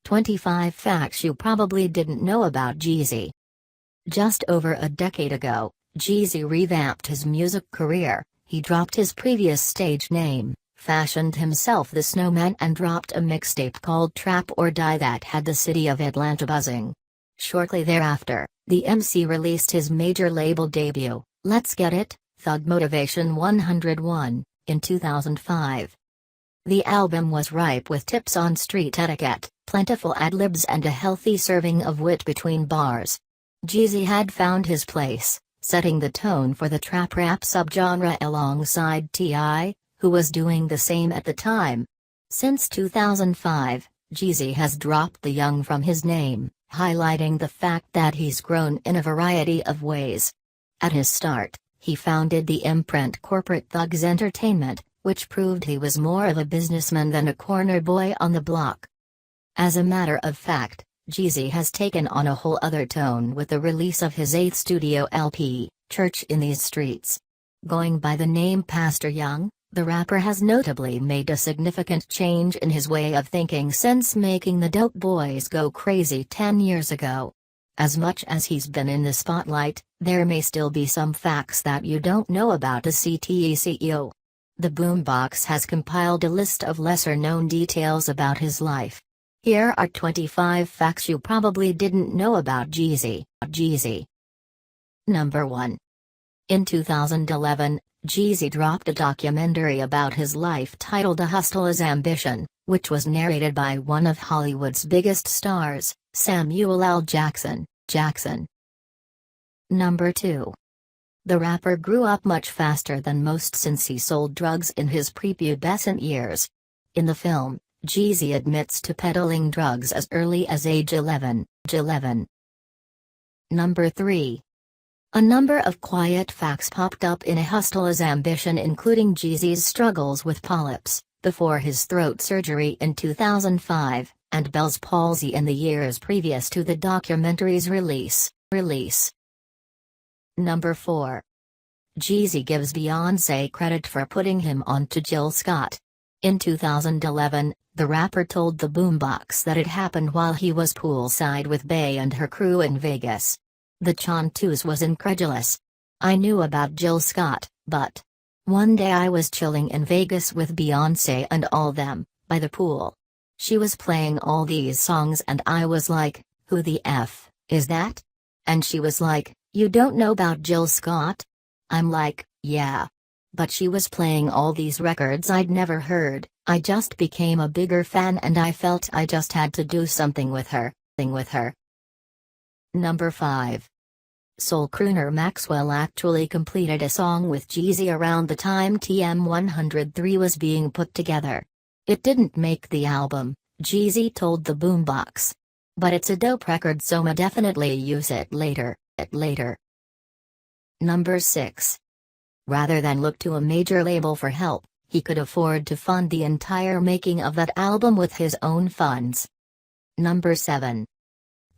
25 Facts You Probably Didn't Know About Jeezy. Just over a decade ago, Jeezy revamped his music career. He dropped his previous stage name, fashioned himself the Snowman, and dropped a mixtape called Trap or Die that had the city of Atlanta buzzing. Shortly thereafter, the MC released his major label debut, Let's Get It, Thug Motivation 101, in 2005. The album was ripe with tips on street etiquette, plentiful ad-libs, and a healthy serving of wit between bars. Jeezy had found his place, setting the tone for the trap rap subgenre alongside T.I., who was doing the same at the time. Since 2005, Jeezy has dropped the young from his name, highlighting the fact that he's grown in a variety of ways. At his start, he founded the imprint Corporate Thugz Entertainment, which proved he was more of a businessman than a corner boy on the block. As a matter of fact, Jeezy has taken on a whole other tone with the release of his 8th studio LP, Church in These Streets. Going by the name Pastor Young, the rapper has notably made a significant change in his way of thinking since making the Dope Boys Go Crazy 10 years ago. As much as he's been in the spotlight, there may still be some facts that you don't know about the CTE CEO. The Boombox has compiled a list of lesser-known details about his life. Here are 25 facts you probably didn't know about Jeezy. Number 1. In 2011, Jeezy dropped a documentary about his life titled A Hustle is Ambition, which was narrated by one of Hollywood's biggest stars, Samuel L. Jackson. Number 2. The rapper grew up much faster than most since he sold drugs in his prepubescent years. In the film, Jeezy admits to peddling drugs as early as age 11. Number 3. A number of quiet facts popped up in A Hustle is Ambition, including Jeezy's struggles with polyps, before his throat surgery in 2005, and Bell's palsy in the years previous to the documentary's release. Number 4. Jeezy gives Beyoncé credit for putting him on to Jill Scott. In 2011, the rapper told the Boombox that it happened while he was poolside with Bey and her crew in Vegas. The chanteuse was incredulous. I knew about Jill Scott, but one day I was chilling in Vegas with Beyoncé and all them, by the pool. She was playing all these songs and I was like, who the F is that? And she was like, you don't know about Jill Scott? I'm like, yeah. But she was playing all these records I'd never heard. I just became a bigger fan and I felt I just had to do something with her. Number 5. Soul crooner Maxwell actually completed a song with Jeezy around the time TM103 was being put together. It didn't make the album, Jeezy told the Boombox. But it's a dope record, so I'ma definitely use it later. Number 6. Rather than look to a major label for help, he could afford to fund the entire making of that album with his own funds. Number 7.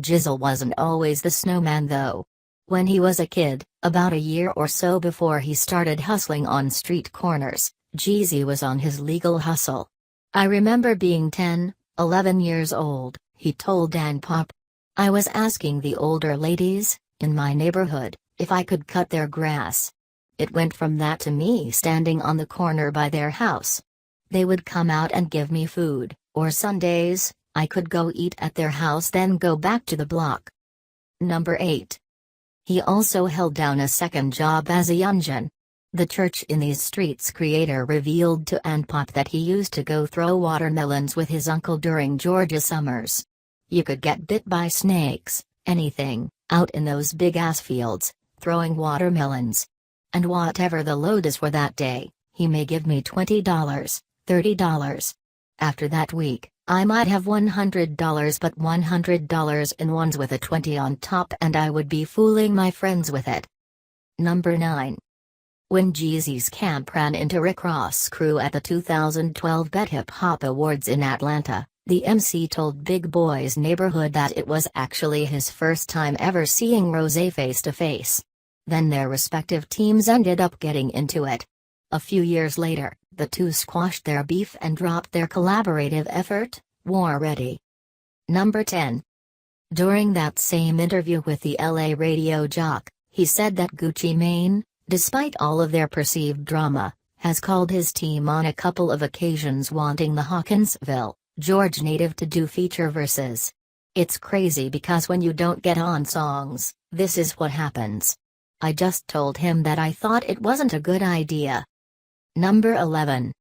Jizzle wasn't always the Snowman though. When he was a kid, about a year or so before he started hustling on street corners, Jeezy was on his legal hustle. I remember being 10, 11 years old, he told Dan Pop. I was asking the older ladies, in my neighborhood, if I could cut their grass. It went from that to me standing on the corner by their house. They would come out and give me food, or Sundays, I could go eat at their house then go back to the block. Number 8. He also held down a second job as a youngin'. The Church in These Streets creator revealed to Pop that he used to go throw watermelons with his uncle during Georgia summers. You could get bit by snakes, anything, out in those big-ass fields, throwing watermelons. And whatever the load is for that day, he may give me $20, $30. After that week, I might have $100, but $100 in ones with a 20 on top, and I would be fooling my friends with it. Number 9. When Jeezy's camp ran into Rick Ross' crew at the 2012 Bet Hip Hop Awards in Atlanta, the MC told Big Boy's Neighborhood that it was actually his first time ever seeing Rose face to face. Then their respective teams ended up getting into it. A few years later, the two squashed their beef and dropped their collaborative effort, War Ready. Number 10. During that same interview with the LA radio jock, he said that Gucci Mane, despite all of their perceived drama, has called his team on a couple of occasions wanting the Hawkinsville, George native to do feature verses. It's crazy because when you don't get on songs, this is what happens. I just told him that I thought it wasn't a good idea. Number 11.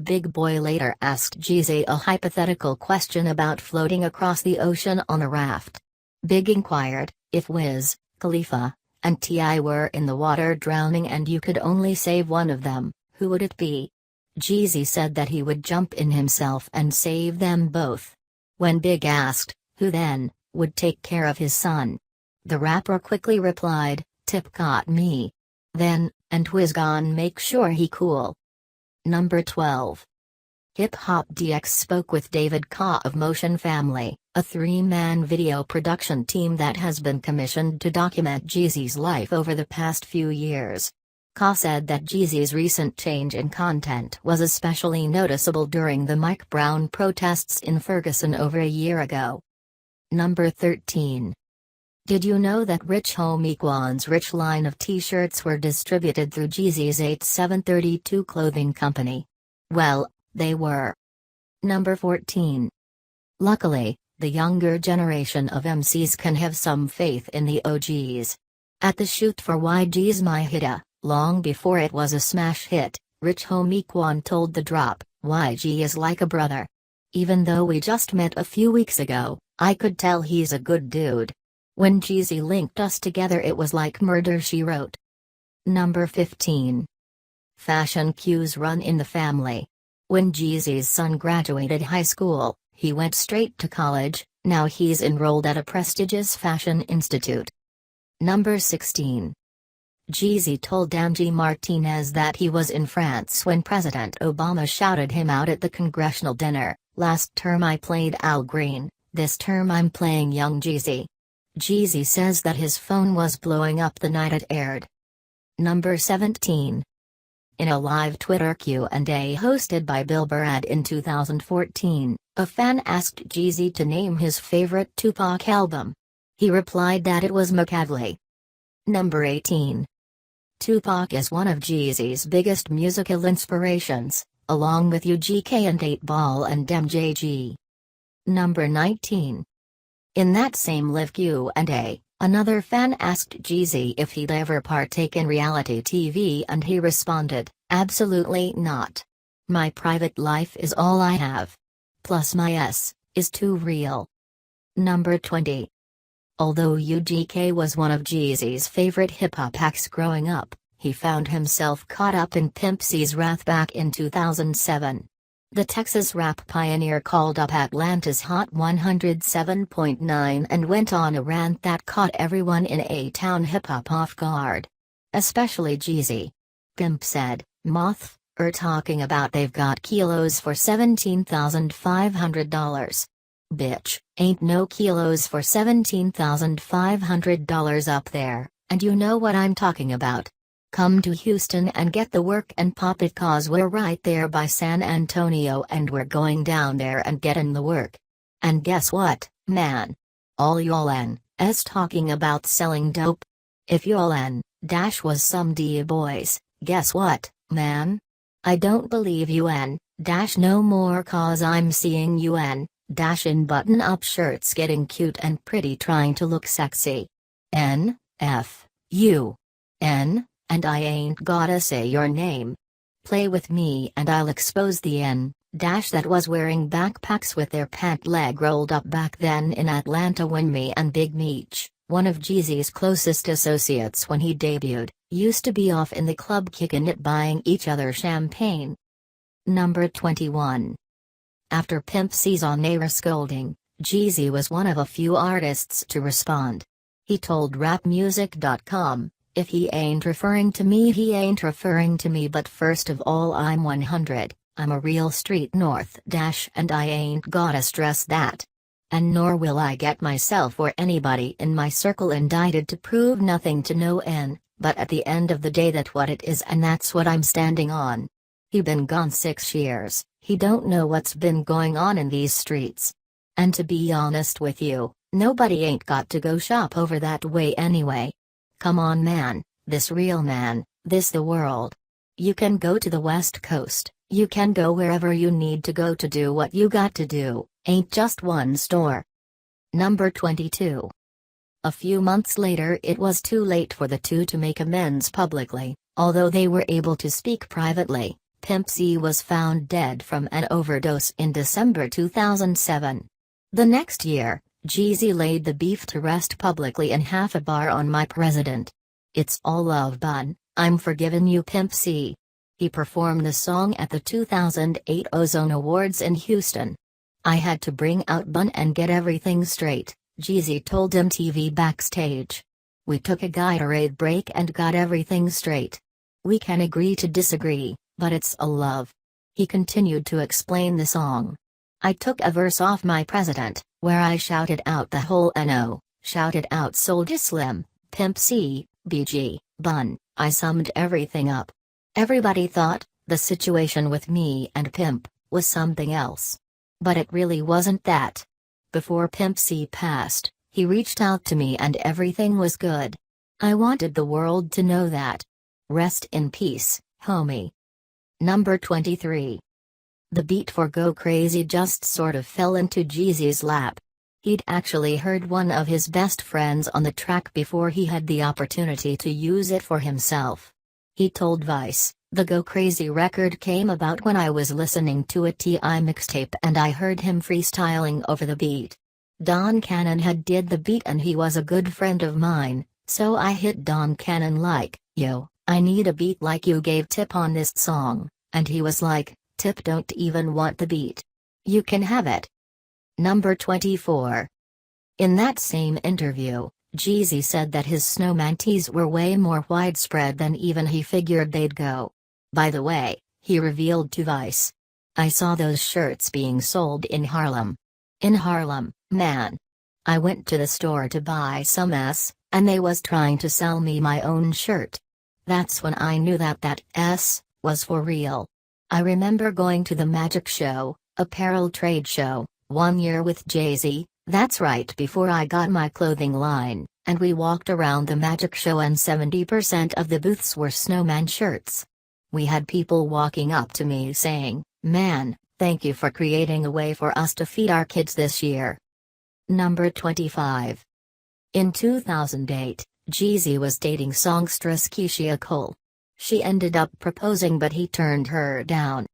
Big Boy later asked Jeezy a hypothetical question about floating across the ocean on a raft. Big inquired, if Wiz, Khalifa, and T.I. were in the water drowning and you could only save one of them, who would it be? Jeezy said that he would jump in himself and save them both. When Big asked, who then, would take care of his son? The rapper quickly replied, Tip got me. Then, and Wiz gon' make sure he cool. Number 12. Hip Hop DX spoke with David Ka of Motion Family, a three-man video production team that has been commissioned to document Jeezy's life over the past few years. Ka said that Jeezy's recent change in content was especially noticeable during the Mike Brown protests in Ferguson over a year ago. Number 13. Did you know that Rich Homie Quan's Rich line of t-shirts were distributed through Jeezy's 8732 clothing company? Well, they were. Number 14. Luckily, the younger generation of MCs can have some faith in the OGs. At the shoot for YG's My Hitta, long before it was a smash hit, Rich Homie Quan told The Drop, YG is like a brother. Even though we just met a few weeks ago, I could tell he's a good dude. When Jeezy linked us together it was like Murder She Wrote. Number 15. Fashion cues run in the family. When Jeezy's son graduated high school, he went straight to college. Now he's enrolled at a prestigious fashion institute. Number 16. Jeezy told Angie Martinez that he was in France when President Obama shouted him out at the congressional dinner. Last term I played Al Green, this term I'm playing Young Jeezy. Jeezy says that his phone was blowing up the night it aired. Number 17. In a live Twitter Q&A hosted by Bill Burr in 2014, a fan asked Jeezy to name his favorite Tupac album. He replied that it was McCavely. Number 18. Tupac is one of Jeezy's biggest musical inspirations, along with UGK and 8 Ball and MJG. Number 19. In that same live Q&A, another fan asked Jeezy if he'd ever partake in reality TV and he responded, absolutely not. My private life is all I have. Plus my S is too real. Number 20. Although UGK was one of Jeezy's favorite hip-hop acts growing up, he found himself caught up in Pimp C's wrath back in 2007. The Texas rap pioneer called up Atlanta's Hot 107.9 and went on a rant that caught everyone in A-Town hip-hop off guard. Especially Jeezy. Pimp said, "Moth, talking about they've got kilos for $17,500. Bitch, ain't no kilos for $17,500 up there, and you know what I'm talking about. Come to Houston and get the work and pop it cause we're right there by San Antonio and we're going down there and getting the work. And guess what, man? All y'all is talking about selling dope. If y'all was some D boys, guess what, man? I don't believe you no more cause I'm seeing you in button-up shirts getting cute and pretty trying to look sexy. And I ain't gotta say your name. Play with me and I'll expose the that was wearing backpacks with their pant leg rolled up back then in Atlanta when me and Big Meech, one of Jeezy's closest associates when he debuted, used to be off in the club kicking it buying each other champagne. Number 21. After Pimp C's on-air scolding, Jeezy was one of a few artists to respond. He told rapmusic.com, if he ain't referring to me he ain't referring to me but first of all I'm 100, I'm a real street north and I ain't gotta stress that. And nor will I get myself or anybody in my circle indicted to prove nothing to no end, but at the end of the day that what it is and that's what I'm standing on. He been gone 6 years, he don't know what's been going on in these streets. And to be honest with you, nobody ain't got to go shop over that way anyway. Come on man, this real man, this the world. You can go to the West Coast, you can go wherever you need to go to do what you got to do, ain't just one store. Number 22. A few months later it was too late for the two to make amends publicly, although they were able to speak privately. Pimp C was found dead from an overdose in December 2007. The next year, Jeezy laid the beef to rest publicly in half a bar on My President. It's all love bun, I'm forgiving you Pimp C. He performed the song at the 2008 Ozone Awards in Houston. I had to bring out bun and get everything straight, Jeezy told MTV backstage. We took a Gatorade break and got everything straight. We can agree to disagree, but it's a love. He continued to explain the song. I took a verse off My President, where I shouted out the whole NO, shouted out Soulja Slim, Pimp C, BG, Bun, I summed everything up. Everybody thought, the situation with me and Pimp, was something else. But it really wasn't that. Before Pimp C passed, he reached out to me and everything was good. I wanted the world to know that. Rest in peace, homie. Number 23. The beat for Go Crazy just sort of fell into Jeezy's lap. He'd actually heard one of his best friends on the track before he had the opportunity to use it for himself. He told Vice, the Go Crazy record came about when I was listening to a T.I. mixtape and I heard him freestyling over the beat. Don Cannon had did the beat and he was a good friend of mine, so I hit Don Cannon like, yo, I need a beat like you gave Tip on this song, and he was like, Tip don't even want the beat. You can have it. Number 24. In that same interview, Jeezy said that his Snowman tees were way more widespread than even he figured they'd go. By the way, he revealed to Vice, I saw those shirts being sold in Harlem. In Harlem, man. I went to the store to buy some and they was trying to sell me my own shirt. That's when I knew that that was for real. I remember going to the Magic Show, apparel trade show, one year with Jay-Z, that's right before I got my clothing line, and we walked around the Magic Show and 70% of the booths were Snowman shirts. We had people walking up to me saying, man, thank you for creating a way for us to feed our kids this year. Number 25. In 2008, Jeezy was dating songstress Keisha Cole. She ended up proposing but he turned her down.